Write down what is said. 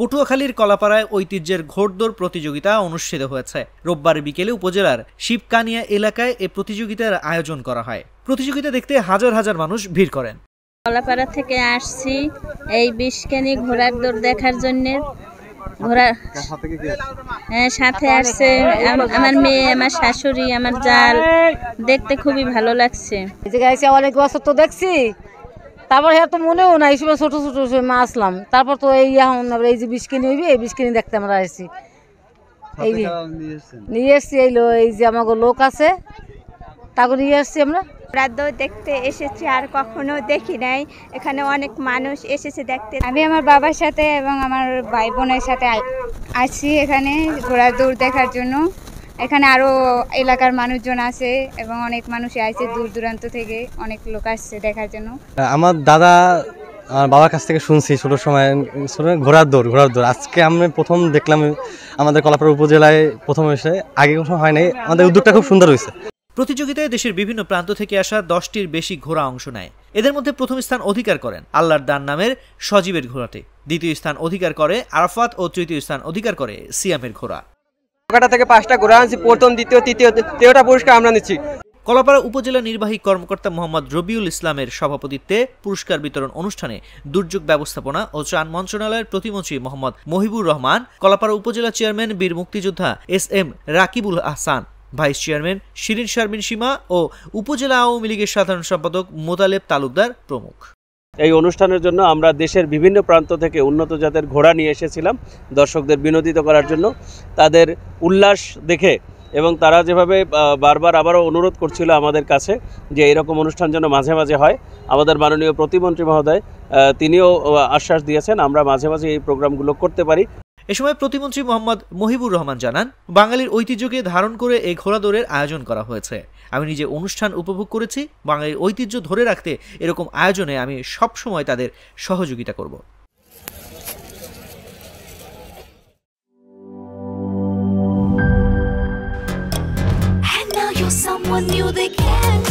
পটুয়াখালীর কলাপাড়ায় ঐতিহ্যের ঘোড়দৌড় প্রতিযোগিতা অনুষ্ঠিত হয়েছে। রোববার বিকেলে উপজেলার শিবকানিয়া এলাকায় এ প্রতিযোগিতার আয়োজন করা হয়। প্রতিযোগিতা দেখতে হাজার হাজার মানুষ ভিড় করেন। কলাপাড়া থেকে আসছি এই বিষকানি ঘোড়ার দৌড় দেখার জন্য। সাথে আসছে আমার মেয়ে, আমার শাশুড়ি, আমার জাল। দেখতে খুবই ভালো লাগছে। অনেক বছর তো দেখছি, তারপর তো মনেও নাই সময় ছোট ছোট মা আসলাম। তারপর তো এই এই যে বিষকিনি হইবে, এই বিষকিনি দেখতে আমরা আসছি। এই নিয়ে এসছি, এই যে আমাকে লোক আছে তাকে নিয়ে আসছি আমরা। দৌড় দেখতে এসেছি, আর কখনো দেখি নাই। এখানে অনেক মানুষ এসেছে দেখতে। আমি আমার বাবার সাথে এবং আমার ভাই বোনের সাথে আছি এখানে ঘোড়ার দৌড় দেখার জন্য। এখানে আরো এলাকার মানুষজন আছে এবং অনেক মানুষ আসছে দূর দূরান্ত থেকে, অনেক লোক আসছে দেখার জন্য। আমার দাদা বাবার কাছ থেকে শুনছি ছোট সময় ঘোড়ার দৌড় আজকে আমি প্রথম দেখলাম আমাদের কলাপাড়া উপজেলায় প্রথম এসে, আগে কোনো হয় নাই। আমাদের উদ্যোগটা খুব সুন্দর হয়েছে। প্রতিযোগিতায় দেশের বিভিন্ন প্রান্ত থেকে আসা 10টির বেশি ঘোড়া অংশ নেয়। এদের মধ্যে প্রথম স্থান অধিকার করেন আল্লাহর দান নামের সজীবের ঘোড়াটি, দ্বিতীয় স্থান অধিকার করে আরাফাত ও তৃতীয় স্থান অধিকার করে সিয়ামের ঘোড়া। থেকে 5টা ঘোড়া আনছি, প্রথম দ্বিতীয় তৃতীয় 13টা পুরস্কার আমরা নিচ্ছি। কলাপাড়া উপজেলা নির্বাহী কর্মকর্তা মোহাম্মদ রবিউল ইসলামের সভাপতিত্বে পুরস্কার বিতরণ অনুষ্ঠানে দুর্যোগ ব্যবস্থাপনা ও ত্রাণ মন্ত্রণালয়ের প্রতিমন্ত্রী মোহাম্মদ মহিবুর রহমান, কলাপাড়া উপজেলা চেয়ারম্যান বীর মুক্তিযোদ্ধা SM Rakibul Ahsan, vice chairman Shirin Sharmin Sima ও উপজেলা আওয়ামী লীগের সাধারণ সম্পাদক মোতালেব তালুকদার প্রমুখ। এই অনুষ্ঠানের জন্য আমরা দেশের বিভিন্ন প্রান্ত থেকে উন্নত জাতের ঘোড়া নিয়ে এসেছিলাম দর্শকদের বিনোদিত করার জন্য। তাদের উল্লাস দেখে এবং তারা যেভাবে বারবার আবারও অনুরোধ করছিল আমাদের কাছে যে এরকম অনুষ্ঠান যেন মাঝে মাঝে হয়, আমাদের মাননীয় প্রতিমন্ত্রী মহোদয় তিনিও আশ্বাস দিয়েছেন আমরা মাঝে মাঝে এই প্রোগ্রামগুলো করতে পারি। এ সময় প্রতিমন্ত্রী মোহাম্মদ মহিবুর রহমান জানান, বাঙালির ঐতিহ্যকে ধারণ করে এই ঘোড়া দৌড়ের আয়োজন করা হয়েছে। আমি নিজে অনুষ্ঠান উপভোগ করেছি। বাঙালির ঐতিহ্য ধরে রাখতে এরকম আয়োজনে আমি সবসময় তাদের সহযোগিতা করব। Someone new they can't